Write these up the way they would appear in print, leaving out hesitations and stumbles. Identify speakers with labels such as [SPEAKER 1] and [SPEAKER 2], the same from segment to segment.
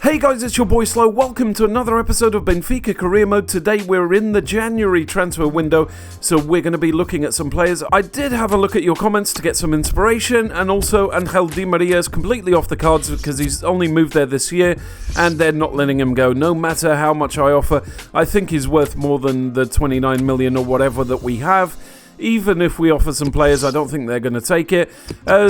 [SPEAKER 1] Hey guys, it's your boy Slow. Welcome to another episode of Benfica Career Mode. Today we're in the January transfer window, so we're going to be looking at some players. I did have a look at your comments to get some inspiration, and also Angel Di Maria is completely off the cards because he's only moved there this year, and they're not letting him go. No matter how much I offer, I think he's worth more than the 29 million or whatever that we have. Even if we offer some players, I don't think they're going to take it.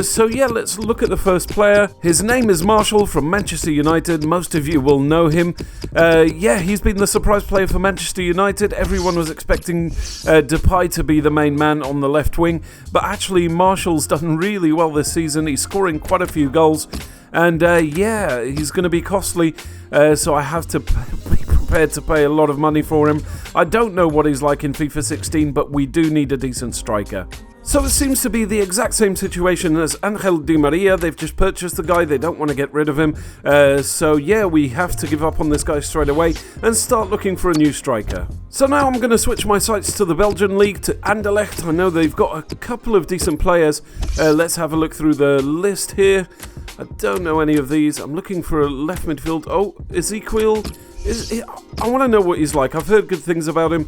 [SPEAKER 1] So yeah, let's look at the first player. His name is Martial from Manchester United. Most of you will know him. Yeah, he's been the surprise player for Manchester United. Everyone was expecting Depay to be the main man on the left wing, but actually Martial's done really well this season. He's scoring quite a few goals, and yeah, he's going to be costly, so I have to be prepared to pay a lot of money for him. I don't know what he's like in FIFA 16, but we do need a decent striker. So it seems to be the exact same situation as Angel Di Maria. They've just purchased the guy, they don't want to get rid of him. So yeah, we have to give up on this guy straight away and start looking for a new striker. So now I'm going to switch my sights to the Belgian league, to Anderlecht. I know they've got a couple of decent players. Let's have a look through the list here. I don't know any of these. I'm looking for a left midfield. Oh, Ezekiel. I want to know what he's like. I've heard good things about him,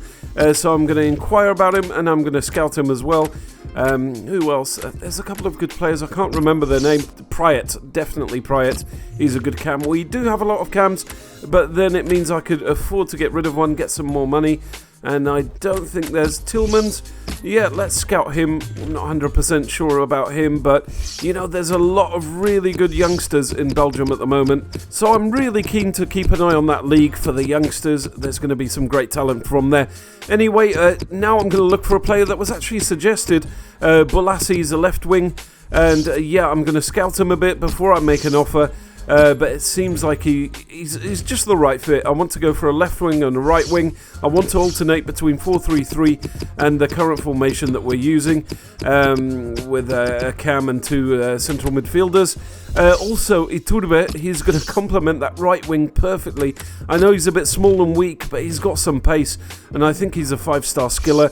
[SPEAKER 1] so I'm going to inquire about him, and I'm going to scout him as well. Who else? There's a couple of good players. I can't remember their name. Pryatt, definitely Pryatt. He's a good cam. We do have a lot of cams, but then it means I could afford to get rid of one, get some more money. And I don't think there's Tillmans. Yeah, let's scout him. I'm not 100% sure about him, but, you know, there's a lot of really good youngsters in Belgium at the moment. So I'm really keen to keep an eye on that league for the youngsters. There's going to be some great talent from there. Anyway, now I'm going to look for a player that was actually suggested. Bolassi's a left wing. And, yeah, I'm going to scout him a bit before I make an offer. But it seems like he's just the right fit. I want to go for a left wing and a right wing. I want to alternate between 4-3-3 and the current formation that we're using, with a cam and two central midfielders. Also, Iturbe, he's going to complement that right wing perfectly. I know he's a bit small and weak, but he's got some pace, and I think he's a 5-star skiller.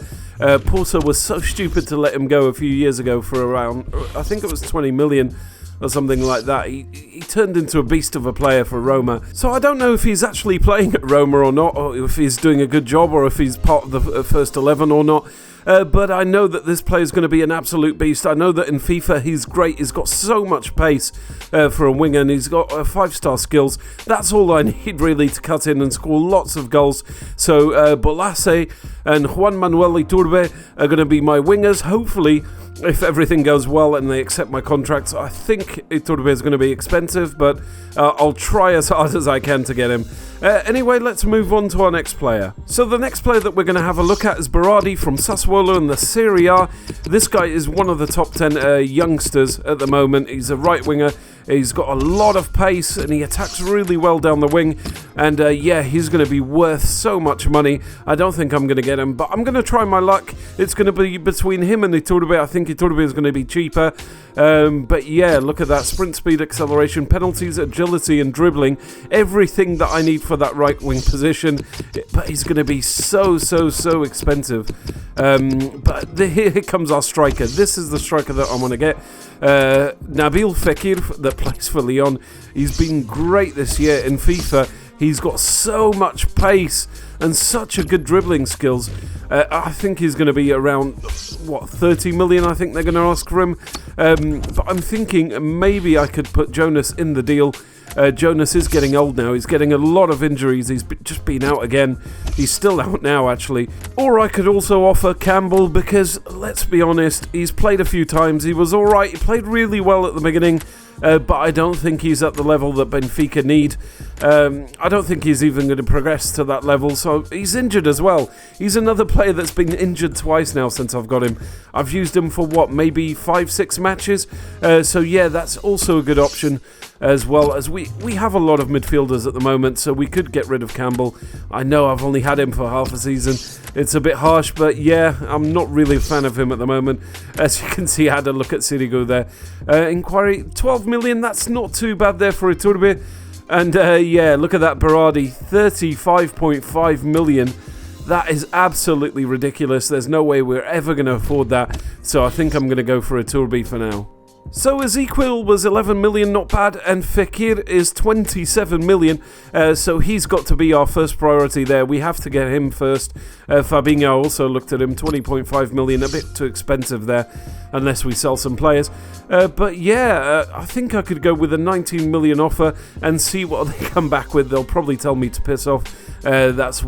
[SPEAKER 1] Porto was so stupid to let him go a few years ago for around, I think it was 20 million. Or something like that. He turned into a beast of a player for Roma. So I don't know if he's actually playing at Roma or not, or if he's doing a good job, or if he's part of the first 11 or not. But I know that this player is going to be an absolute beast. I know that in FIFA he's great. He's got so much pace for a winger, and he's got 5-star skills. That's all I need really to cut in and score lots of goals. So Bolasie and Juan Manuel Iturbe are going to be my wingers. Hopefully, if everything goes well and they accept my contracts. I think Iturbe is going to be expensive, but I'll try as hard as I can to get him. Anyway, let's move on to our next player. So the next player that we're going to have a look at is Berardi from Sassuolo in the Serie A. This guy is one of the top 10 youngsters at the moment. He's a right winger. He's got a lot of pace, and he attacks really well down the wing. And yeah, he's going to be worth so much money. I don't think I'm going to get him, but I'm going to try my luck. It's going to be between him and Iturbe. I think Iturbe is going to be cheaper. But yeah, look at that. Sprint speed, acceleration, penalties, agility, and dribbling. Everything that I need for that right wing position. But he's going to be so expensive. But here comes our striker. This is the striker that I want to get. Nabil Fekir, that plays for Lyon. He's been great this year in FIFA. He's got so much pace and such a good dribbling skills. I think he's going to be around, 30 million I think they're going to ask for him. But I'm thinking maybe I could put Jonas in the deal. Jonas is getting old now. He's getting a lot of injuries. He's just been out again. He's still out now, actually. Or I could also offer Campbell, because, let's be honest, he's played a few times. He was all right. He played really well at the beginning. But I don't think he's at the level that Benfica need. I don't think he's even going to progress to that level. So he's injured as well. He's another player that's been injured twice now since I've got him. I've used him for maybe 5-6 matches. So yeah, that's also a good option, as well as we have a lot of midfielders at the moment, so we could get rid of Campbell. I know I've only had him for half a season. It's a bit harsh, but yeah, I'm not really a fan of him at the moment. As you can see, I had a look at Sirigu there. Inquiry, 12 million, that's not too bad there for Iturbe. And yeah, look at that Berardi, 35.5 million. That is absolutely ridiculous. There's no way we're ever going to afford that. So I think I'm going to go for Iturbe for now. So Ezequiel was 11 million, not bad, and Fekir is 27 million, so he's got to be our first priority there. We have to get him first. Fabinho also looked at him, 20.5 million, a bit too expensive there, unless we sell some players. But yeah, I think I could go with a 19 million offer and see what they come back with. They'll probably tell me to piss off. That's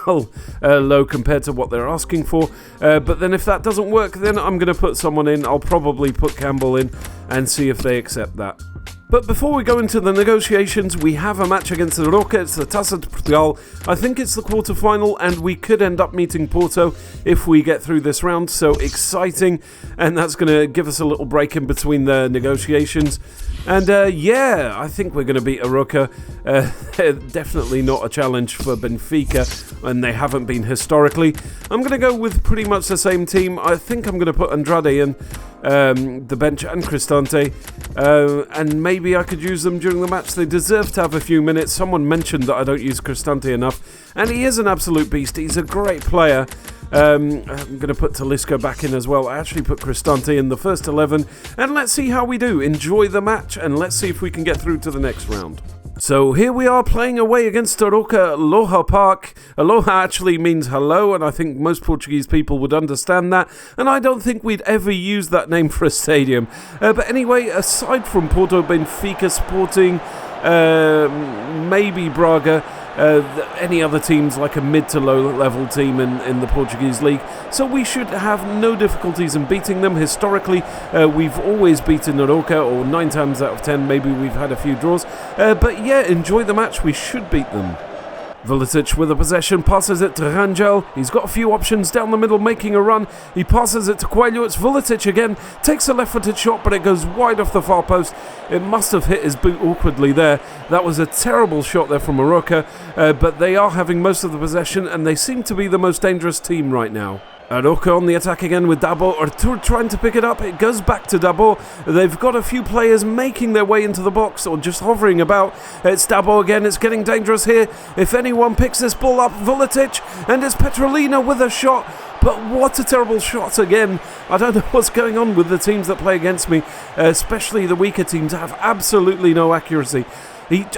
[SPEAKER 1] well low compared to what they're asking for. But then if that doesn't work, then I'm going to put someone in. I'll probably put Campbell in and see if they accept that. But before we go into the negotiations, we have a match against the Roca. It's the Taça de Portugal. I think it's the quarter-final, and we could end up meeting Porto if we get through this round. So exciting, and that's going to give us a little break in between the negotiations. And yeah, I think we're going to beat Aroca. Definitely not a challenge for Benfica, and they haven't been historically. I'm going to go with pretty much the same team. I think I'm going to put Andrade in the bench and Cristante, and maybe I could use them during the match. They deserve to have a few minutes. Someone mentioned that I don't use Cristante enough, and he is an absolute beast. He's a great player. I'm going to put Talisca back in as well. I actually put Cristante in the first 11, and let's see how we do. Enjoy the match, and let's see if we can get through to the next round. So here we are playing away against Aroca Aloha Park. Aloha actually means hello, and I think most Portuguese people would understand that, and I don't think we'd ever use that name for a stadium. But anyway, aside from Porto, Benfica, Sporting, maybe Braga, any other teams like a mid to low level team in the Portuguese league, so we should have no difficulties in beating them. Historically, we've always beaten Aroca, or 9 times out of 10 maybe we've had a few draws, but yeah, enjoy the match. We should beat them. Vuletic with the possession, passes it to Rangel. He's got a few options down the middle, making a run. He passes it to Coelho. It's Vuletic again. Takes a left-footed shot, but it goes wide off the far post. It must have hit his boot awkwardly there. That was a terrible shot there from Aroca, but they are having most of the possession, and they seem to be the most dangerous team right now. Aroca on the attack again with Dabo. Artur trying to pick it up. It goes back to Dabo. They've got a few players making their way into the box or just hovering about. It's Dabo again. It's getting dangerous here. If anyone picks this ball up, Vuletic, and it's Petrolina with a shot. But what a terrible shot again. I don't know what's going on with the teams that play against me, especially the weaker teams have absolutely no accuracy.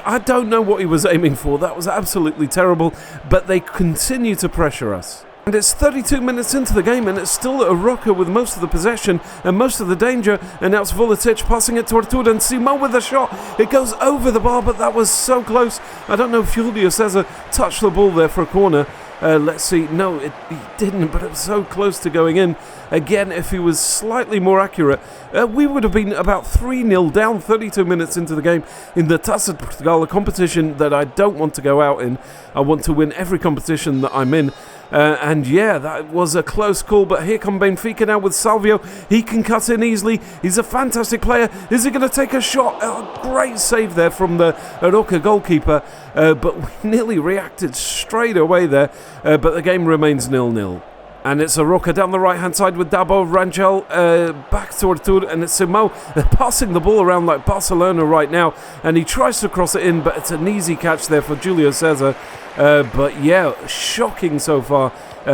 [SPEAKER 1] I don't know what he was aiming for. That was absolutely terrible, but they continue to pressure us. And it's 32 minutes into the game, and it's still Aroca with most of the possession and most of the danger. And now it's Vuletic passing it to Artur, and Simão with a shot. It goes over the bar, but that was so close. I don't know if Julio Cesar touched the ball there for a corner. Let's see. No, he didn't, but it was so close to going in. Again, if he was slightly more accurate, we would have been about 3-0 down 32 minutes into the game in the Taça de Portugal, a competition that I don't want to go out in. I want to win every competition that I'm in. And yeah, that was a close call, but here come Benfica now with Salvio. He can cut in easily. He's a fantastic player. Is he going to take a shot? Oh, great save there from the Aroca goalkeeper, but we nearly reacted straight away there, but the game remains 0-0. And it's Aroca down the right-hand side with Dabo, Rangel, back to Artur, and it's Simão. They're passing the ball around like Barcelona right now, and he tries to cross it in, but it's an easy catch there for Julio Cesar. But yeah, shocking so far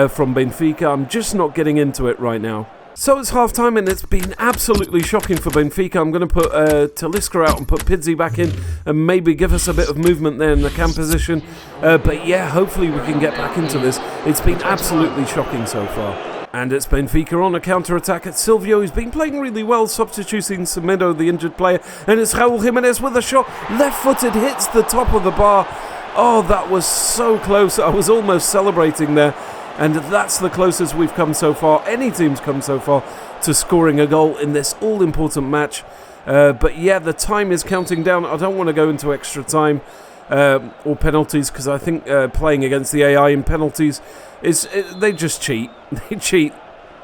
[SPEAKER 1] from Benfica. I'm just not getting into it right now. So it's half-time, and it's been absolutely shocking for Benfica. I'm going to put Talisca out and put Pizzi back in and maybe give us a bit of movement there in the cam position. But yeah, hopefully we can get back into this. It's been absolutely shocking so far. And it's Benfica on a counter-attack at Silvio. He's been playing really well, substituting Semedo, the injured player. And it's Raul Jimenez with a shot. Left-footed, hits the top of the bar. Oh, that was so close. I was almost celebrating there. And that's the closest we've come so far. Any team's come so far to scoring a goal in this all-important match. But yeah, the time is counting down. I don't want to go into extra time or penalties, because I think playing against the AI in penalties they just cheat. They cheat.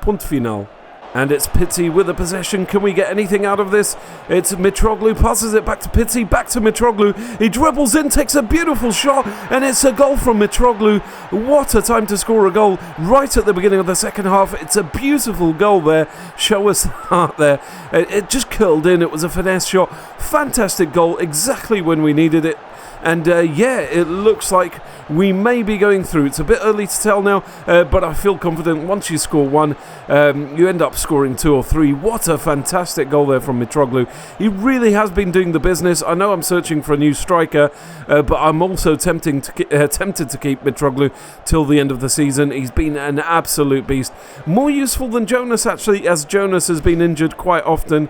[SPEAKER 1] Punt final. And it's Pizzi with the possession. Can we get anything out of this? It's Mitroglou, passes it back to Pizzi, back to Mitroglou. He dribbles in, takes a beautiful shot, and it's a goal from Mitroglou. What a time to score a goal right at the beginning of the second half. It's a beautiful goal there. Show us the heart there. It just curled in. It was a finesse shot. Fantastic goal, exactly when we needed it. And yeah, it looks like we may be going through. It's a bit early to tell now, but I feel confident once you score one, you end up scoring 2 or 3. What a fantastic goal there from Mitroglou. He really has been doing the business. I know I'm searching for a new striker, but I'm also tempted to keep Mitroglou till the end of the season. He's been an absolute beast. More useful than Jonas, actually, as Jonas has been injured quite often.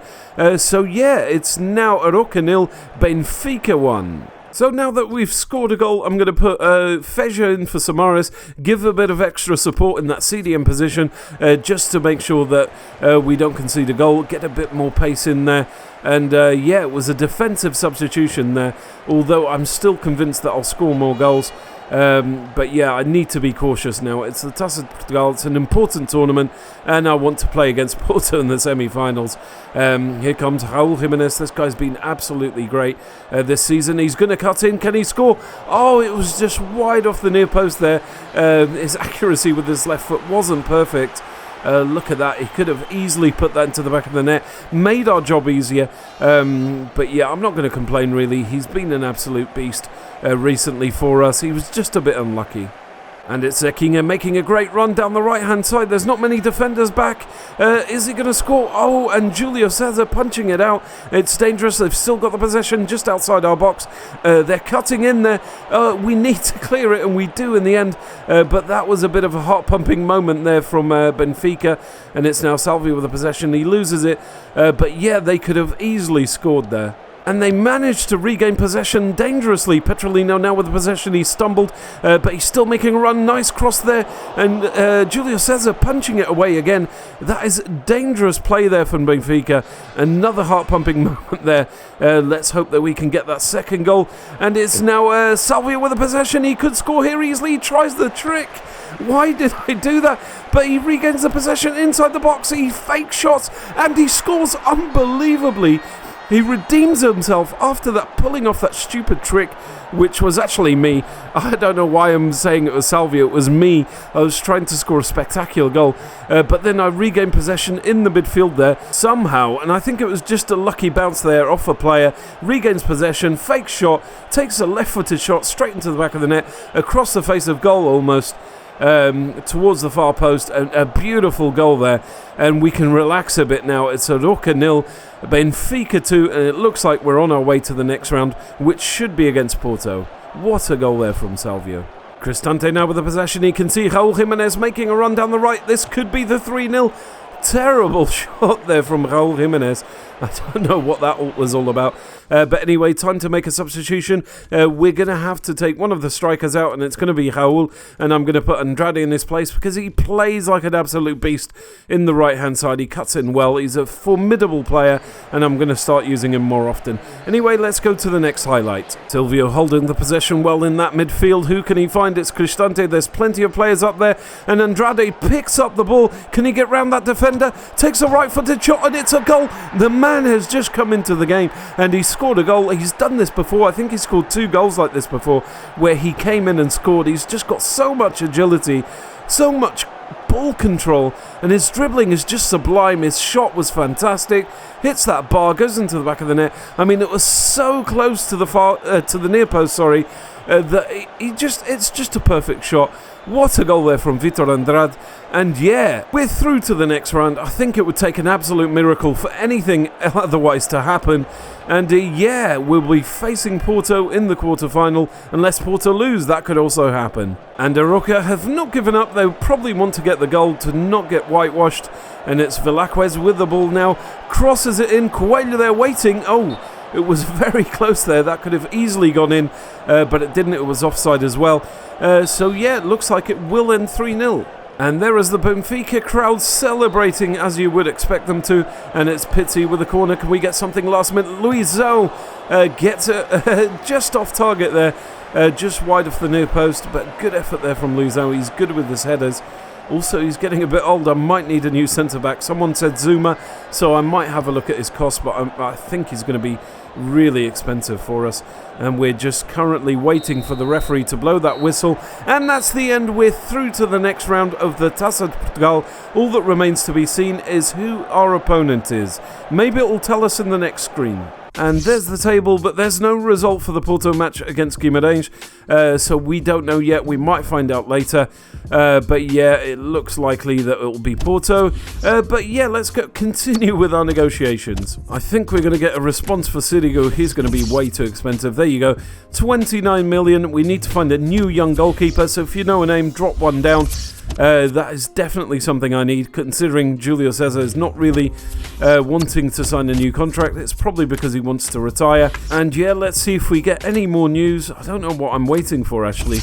[SPEAKER 1] So yeah, it's now Aroca 0, Benfica 1. So now that we've scored a goal, I'm going to put Feja in for Samaras, give a bit of extra support in that CDM position, just to make sure that we don't concede a goal, get a bit more pace in there. And yeah, it was a defensive substitution there, although I'm still convinced that I'll score more goals. But yeah, I need to be cautious now. It's the Taça de Portugal, it's an important tournament, and I want to play against Porto in the semi-finals. Here comes Raul Jimenez. This guy's been absolutely great this season. He's going to cut in. Can he score? Oh, it was just wide off the near post there. His accuracy with his left foot wasn't perfect. Look at that. He could have easily put that into the back of the net, made our job easier. But yeah, I'm not going to complain really. He's been an absolute beast recently for us. He was just a bit unlucky. And it's Zekinha making a great run down the right-hand side. There's not many defenders back. Is he going to score? Oh, and Julio Cesar punching it out. It's dangerous. They've still got the possession just outside our box. They're cutting in there. We need to clear it, and we do in the end. But that was a bit of a heart-pumping moment there from Benfica. And it's now Salvio with the possession. He loses it. But yeah, they could have easily scored there. And they managed to regain possession dangerously. Petrolino now with the possession. He stumbled, but he's still making a run. Nice cross there. And Julio Cesar punching it away again. That is dangerous play there from Benfica. Another heart-pumping moment there. Let's hope that we can get that second goal. And it's now Salvio with the possession. He could score here easily. He tries the trick. Why did I do that? But he regains the possession inside the box. He fake shots and he scores unbelievably. He redeems himself after that, pulling off that stupid trick, which was actually me. I don't know why I'm saying it was Salvio. It was me. I was trying to score a spectacular goal. But then I regained possession in the midfield there somehow. And I think it was just a lucky bounce there off a player. Regains possession, fake shot, takes a left-footed shot straight into the back of the net, across the face of goal almost. Towards the far post, a beautiful goal there, and we can relax a bit now. It's Aroca 0, Benfica 2, and it looks like we're on our way to the next round, which should be against Porto. What a goal there from Salvio. Cristante now with the possession. He can see Raul Jimenez making a run down the right. This could be the 3-0. Terrible shot there from Raul Jimenez. I don't know what that was all about. But anyway, time to make a substitution. We're going to have to take one of the strikers out, and it's going to be Raul. And I'm going to put Andrade in his place because he plays like an absolute beast in the right-hand side. He cuts in well. He's a formidable player, and I'm going to start using him more often. Anyway, let's go to the next highlight. Silvio holding the possession well in that midfield. Who can he find? It's Cristante. There's plenty of players up there. And Andrade picks up the ball. Can he get round that defender? Takes a right-footed shot, and it's a goal. The man has just come into the game, and he's scored a goal. He's done this before. I think he scored 2 goals like this before, where he came in and scored. He's just got so much agility, so much ball control, and his dribbling is just sublime. His shot was fantastic. Hits that bar, goes into the back of the net. I mean, it was so close to the near post. That it's just a perfect shot. What a goal there from Vitor Andrade. And yeah, we're through to the next round. I think it would take an absolute miracle for anything otherwise to happen. And yeah, we'll be facing Porto in the quarterfinal. Unless Porto lose, that could also happen. And Aroca have not given up. They probably want to get the goal to not get whitewashed. And it's Velázquez with the ball now. Crosses it in. Coelho there waiting. Oh, it was very close there. That could have easily gone in, but it didn't. It was offside as well. So yeah, it looks like it will end 3-0. And there is the Benfica crowd celebrating as you would expect them to. And it's Pizzi with the corner. Can we get something last minute? Luizão gets it just off target there. Just wide off the near post. But good effort there from Luizão. He's good with his headers. Also, he's getting a bit old. I might need a new centre-back. Someone said Zuma, so I might have a look at his cost, but I think he's going to be really expensive for us. And we're just currently waiting for the referee to blow that whistle. And that's the end. We're through to the next round of the Taça de Portugal. All that remains to be seen is who our opponent is. Maybe it will tell us in the next screen. And there's the table, but there's no result for the Porto match against Guimarães, so we don't know yet. We might find out later, but yeah, it looks likely that it will be Porto. But yeah, let's continue with our negotiations. I think we're going to get a response for Sirigu. He's going to be way too expensive. There you go, 29 million. We need to find a new young goalkeeper, so if you know a name, drop one down. That is definitely something I need, considering Julio Cesar is not really wanting to sign a new contract. It's probably because he wants to retire. And yeah, let's see if we get any more news. I don't know what I'm waiting for, actually.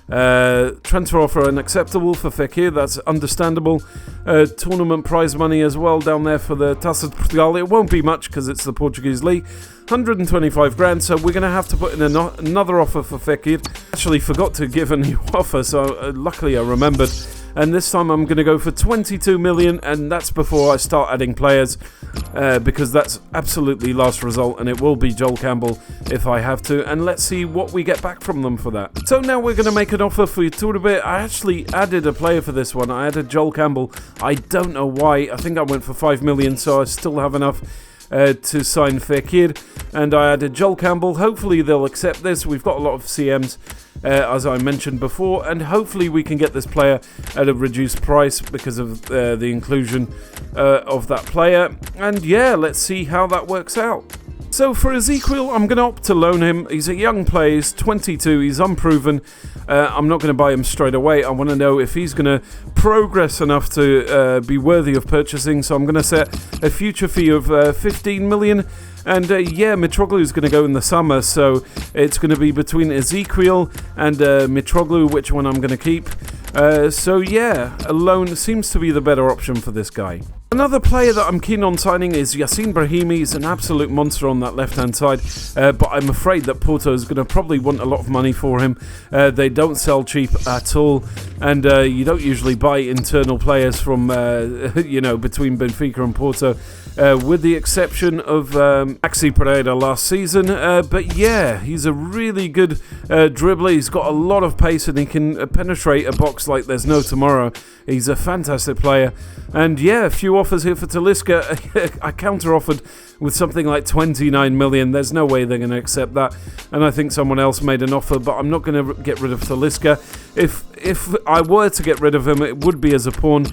[SPEAKER 1] Transfer offer unacceptable for Fekir, that's understandable. Tournament prize money as well down there for the Taça de Portugal. It won't be much because it's the Portuguese league. 125 grand, so we're going to have to put in another offer for Fekir. Actually forgot to give a new offer, so luckily I remembered. And this time I'm going to go for 22 million, and that's before I start adding players, because that's absolutely last result, and it will be Joel Campbell if I have to. And let's see what we get back from them for that. So now we're going to make an offer for Iturbe. I actually added a player for this one. I added Joel Campbell. I don't know why. I think I went for 5 million, so I still have enough to sign Fekir, and I added Joel Campbell. Hopefully they'll accept this. We've got a lot of CMs, as I mentioned before, and hopefully we can get this player at a reduced price because of the inclusion of that player. And yeah, let's see how that works out. So for Ezequiel, I'm going to opt to loan him. He's a young player, he's 22, he's unproven. I'm not going to buy him straight away. I want to know if he's going to progress enough to be worthy of purchasing. So I'm going to set a future fee of 15 million. And yeah, Mitroglou is going to go in the summer, so it's going to be between Ezequiel and Mitroglou, which one I'm going to keep. So yeah, a loan seems to be the better option for this guy. Another player that I'm keen on signing is Yassine Brahimi. He's an absolute monster on that left-hand side, but I'm afraid that Porto is going to probably want a lot of money for him. They don't sell cheap at all, and you don't usually buy internal players from, between Benfica and Porto, with the exception of Maxi Pereira last season. But yeah, he's a really good dribbler. He's got a lot of pace, and he can penetrate a box like there's no tomorrow. He's a fantastic player. And yeah, a few offers here for Talisca. I counter-offered with something like 29 million. There's no way they're going to accept that. And I think someone else made an offer, but I'm not going to get rid of Talisca. If I were to get rid of him, it would be as a pawn.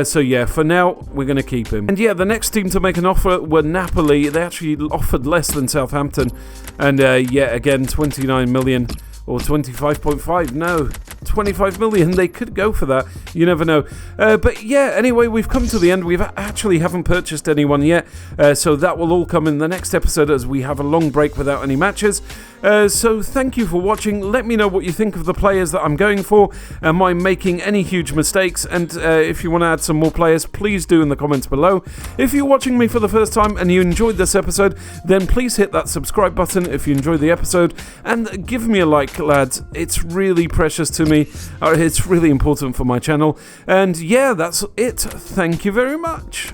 [SPEAKER 1] So yeah, for now, we're going to keep him. And yeah, the next team to make an offer were Napoli. They actually offered less than Southampton. And yeah, again, 29 million. Or 25.5, no, 25 million, they could go for that, you never know. But yeah, anyway, we've come to the end. We haven't purchased anyone yet, so that will all come in the next episode as we have a long break without any matches. So thank you for watching. Let me know what you think of the players that I'm going for. Am I making any huge mistakes? And if you want to add some more players, please do in the comments below. If you're watching me for the first time and you enjoyed this episode, then please hit that subscribe button if you enjoyed the episode, and give me a like, lads. It's really precious to me. It's really important for my channel. And yeah, that's it. Thank you very much.